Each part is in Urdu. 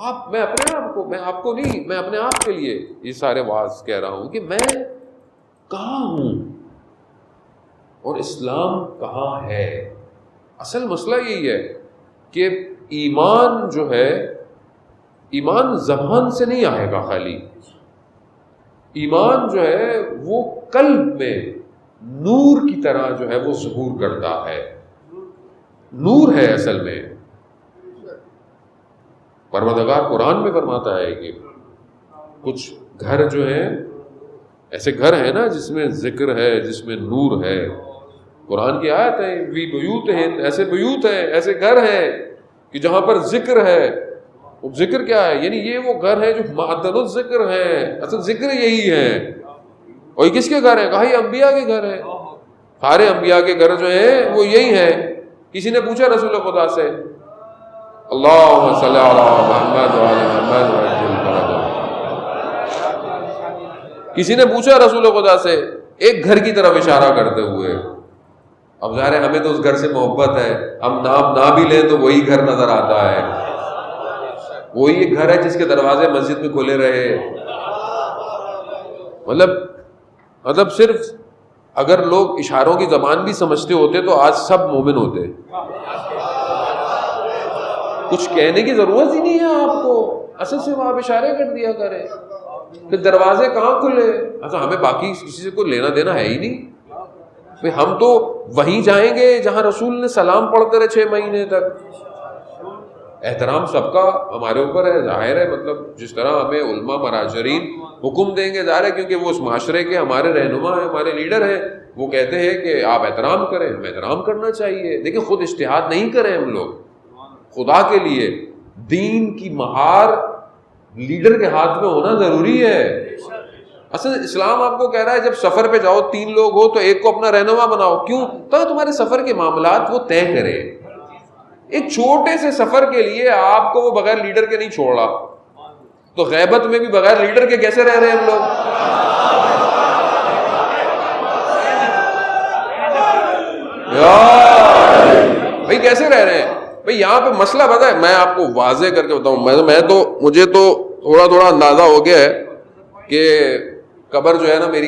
میں اپنے آپ کو، میں آپ کو نہیں، میں اپنے آپ کے لیے یہ سارے واعظ کہہ رہا ہوں کہ میں کہاں ہوں اور اسلام کہاں ہے. اصل مسئلہ یہی ہے کہ ایمان جو ہے، ایمان زبان سے نہیں آئے گا خالی. ایمان جو ہے وہ قلب میں نور کی طرح جو ہے وہ ظہور کرتا ہے. نور ہے اصل میں. پروردگار قرآن میں فرماتا ہے کہ کچھ گھر جو ہیں ایسے گھر ہیں نا جس میں ذکر ہے، جس میں نور ہے. قرآن کی آیت ہے وی بیوت ہیں، ایسے بیوت ہیں، ایسے گھر ہیں کہ جہاں پر ذکر ہے. ذکر کیا ہے؟ یعنی یہ وہ گھر ہے جو معدن الذکر ہے. اصل ذکر یہی ہے. اور یہ کس کے گھر ہیں؟ کہا یہ انبیاء کے گھر ہیں. سارے انبیاء کے گھر جو ہیں وہ یہی ہیں. کسی نے پوچھا رسول خدا سے، اللہم صلی علی محمد وعلی محمد وعجل فرجہ، کسی نے پوچھا رسول خدا سے ایک گھر کی طرف اشارہ کرتے ہوئے. اب ظاہر ہے ہمیں تو اس گھر سے محبت ہے، ہم نام نہ بھی لیں تو وہی گھر نظر آتا ہے. وہی ایک گھر ہے جس کے دروازے مسجد میں کھلے رہے. مطلب صرف اگر لوگ اشاروں کی زبان بھی سمجھتے ہوتے تو آج سب مومن ہوتے. کچھ کہنے کی ضرورت ہی نہیں ہے آپ کو، اصل سے آپ اشارے کر دیا کریں. کہ دروازے کہاں کھلے؟ اچھا ہمیں باقی کسی سے کوئی لینا دینا ہے ہی نہیں. ہم تو وہیں جائیں گے جہاں رسول نے سلام پڑھتے رہے 6 مہینے تک. احترام سب کا ہمارے اوپر ہے، ظاہر ہے. مطلب جس طرح ہمیں علماء مراجعین حکم دیں گے، ظاہر ہے کیونکہ وہ اس معاشرے کے ہمارے رہنما ہیں، ہمارے لیڈر ہیں. وہ کہتے ہیں کہ آپ احترام کریں، ہمیں احترام کرنا چاہیے. دیکھیں خود اجتہاد نہیں کریں ہم لوگ. خدا کے لیے دین کی مہار لیڈر کے ہاتھ میں ہونا ضروری ہے. اصل اسلام آپ کو کہہ رہا ہے جب سفر پہ جاؤ 3 لوگ ہو تو ایک کو اپنا رہنما بناؤ. کیوں؟ تو تمہارے سفر کے معاملات وہ طے کرے. ایک چھوٹے سے سفر کے لیے آپ کو وہ بغیر لیڈر کے نہیں چھوڑ رہا. تو غیبت میں بھی بغیر لیڈر کے کیسے رہ رہے ہیں ہم لوگ؟ بھائی کیسے رہ رہے ہیں؟ بھئی یہاں پہ مسئلہ پتہ ہے، میں آپ کو واضح کر کے بتاؤں. مجھے تو تھوڑا اندازہ ہو گیا ہے کہ قبر جو ہے نا میری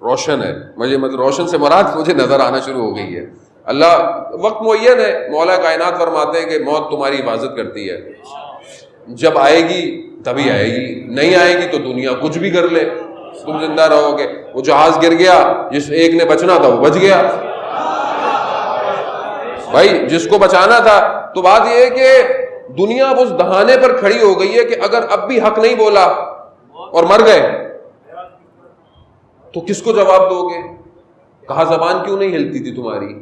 روشن ہے. مطلب روشن سے مراد مجھے نظر آنا شروع ہو گئی ہے. اللہ وقت معین ہے، مولا کائنات فرماتے ہیں کہ موت تمہاری حفاظت کرتی ہے. جب آئے گی تبھی آئے گی، نہیں آئے گی تو دنیا کچھ بھی کر لے، تم زندہ رہو گے. وہ جہاز گر گیا، جس ایک نے بچنا تھا وہ بچ گیا. بھائی جس کو بچانا تھا. تو بات یہ ہے کہ دنیا اب اس دہانے پر کھڑی ہو گئی ہے کہ اگر اب بھی حق نہیں بولا اور مر گئے تو کس کو جواب دو گے؟ کہا زبان کیوں نہیں ہلتی تھی تمہاری؟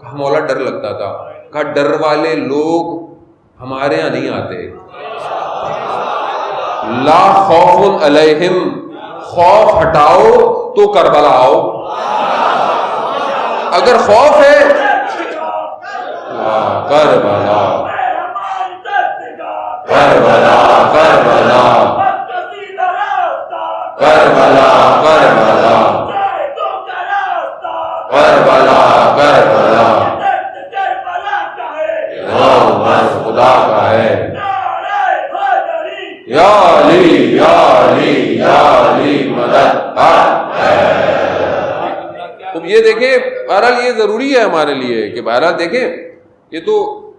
کہا مولا ڈر لگتا تھا. کہا ڈر والے لوگ ہمارے یہاں نہیں آتے. لا خوف علیہم، خوف ہٹاؤ تو کربلا آؤ. اگر خوف ہے کربلا کربلا کربلا کربلا کربلا کربلا کربلا خدا کا ہے. یا علی یا علی یا علی مدد. اب یہ دیکھیں بہرحال یہ ضروری ہے ہمارے لیے کہ بہرحال دیکھیں یہ تو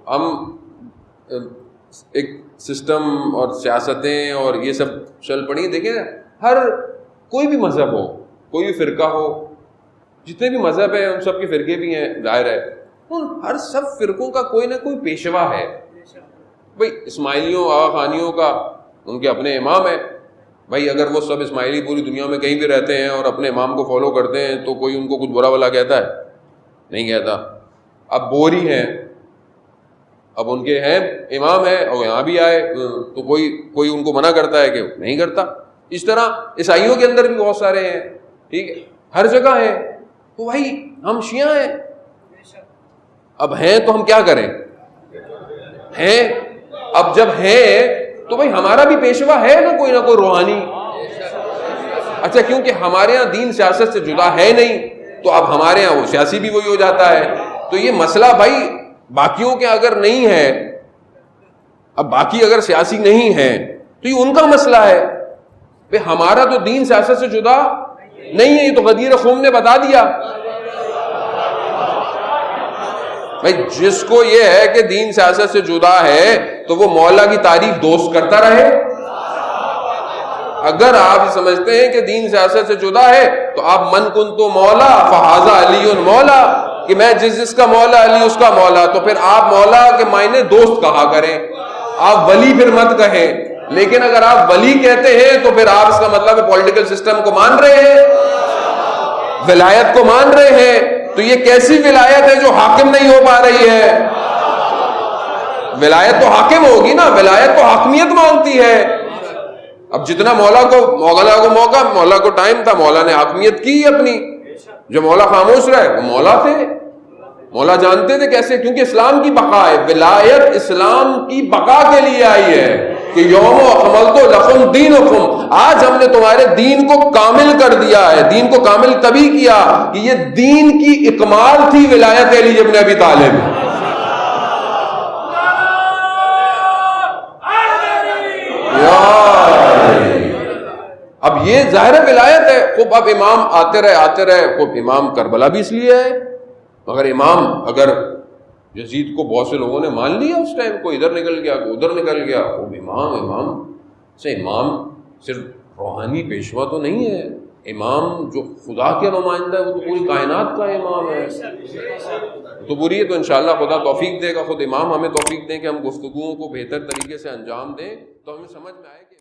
ہم ایک سسٹم اور سیاستیں اور یہ سب چل پڑی. دیکھیں ہر کوئی بھی مذہب ہو، کوئی بھی فرقہ ہو، جتنے بھی مذہب ہیں ان سب کے فرقے بھی ہیں، ظاہر ہے ان ہر سب فرقوں کا کوئی نہ کوئی پیشوا ہے. بھائی اسماعیلیوں آغا خانیوں کا ان کے اپنے امام ہیں. بھائی اگر وہ سب اسماعیلی پوری دنیا میں کہیں بھی رہتے ہیں اور اپنے امام کو فالو کرتے ہیں تو کوئی ان کو کچھ برا بلا کہتا ہے؟ نہیں کہتا. اب بوری ہیں، اب ان کے ہیں امام ہے اور یہاں بھی آئے تو کوئی ان کو منع کرتا ہے کہ نہیں کرتا. اس طرح عیسائیوں کے اندر بھی بہت سارے ہیں، ٹھیک ہے، ہر جگہ ہے. تو بھائی ہم شیعہ ہیں، اب ہیں تو ہم کیا کریں؟ ہیں اب جب ہیں تو بھائی ہمارا بھی پیشوا ہے نا کوئی روحانی. اچھا کیونکہ ہمارے ہاں دین سیاست سے جدا ہے نہیں تو اب ہمارے ہاں وہ سیاسی بھی وہی ہو جاتا ہے. تو یہ مسئلہ بھائی باقیوں کے اگر نہیں ہے، اب باقی اگر سیاسی نہیں ہیں تو یہ ان کا مسئلہ ہے. بھئی ہمارا تو دین سیاست سے جدا نہیں ہے، یہ تو غدیر خم نے بتا دیا. بھئی جس کو یہ ہے کہ دین سیاست سے جدا ہے تو وہ مولا کی تعریف دوست کرتا رہے. اگر آپ سمجھتے ہیں کہ دین سیاست سے جدا ہے تو آپ من کن تو مولا فہذا علی مولا، کہ میں جس کا مولا علی اس کا مولا، تو پھر آپ مولا کے معنی دوست کہا کریں، آپ ولی پھر مت کہیں. لیکن اگر آپ ولی کہتے ہیں تو پھر آپ اس کا مطلب پولیٹیکل سسٹم کو مان رہے ہیں، ولایت کو مان رہے ہیں. تو یہ کیسی ولایت ہے جو حاکم نہیں ہو پا رہی ہے؟ ولایت تو حاکم ہوگی نا، ولایت تو حاکمیت مانگتی ہے. اب جتنا مولا کو موقع، مولا کو ٹائم تھا، مولا نے حاکمیت کی اپنی. جو مولا خاموش رہے وہ مولا تھے، مولا جانتے تھے کیسے، کیونکہ اسلام کی بقا ہے. ولایت اسلام کی بقا کے لیے آئی ہے کہ یوم اکملت لکم دینکم، آج ہم نے تمہارے دین کو کامل کر دیا ہے. دین کو کامل تبھی کیا کہ یہ دین کی اکمال تھی ولایت علی ابن ابی طالب. اب یہ ظاہر ولایت ہے. خوب اب امام آتے رہے. خوب امام کربلا بھی اس لیے ہے، اگر یزید کو بہت سے لوگوں نے مان لیا اس ٹائم، کوئی ادھر نکل گیا کوئی ادھر نکل گیا. خوب امام صرف روحانی پیشوا تو نہیں ہے، امام جو خدا کے نمائندہ ہے وہ تو پوری کائنات کا امام ہے. تو پوری ہے. تو انشاءاللہ خدا توفیق دے گا، خود امام ہمیں توفیق دیں کہ ہم گفتگوؤں کو بہتر طریقے سے انجام دیں تو ہمیں سمجھ میں آئے کہ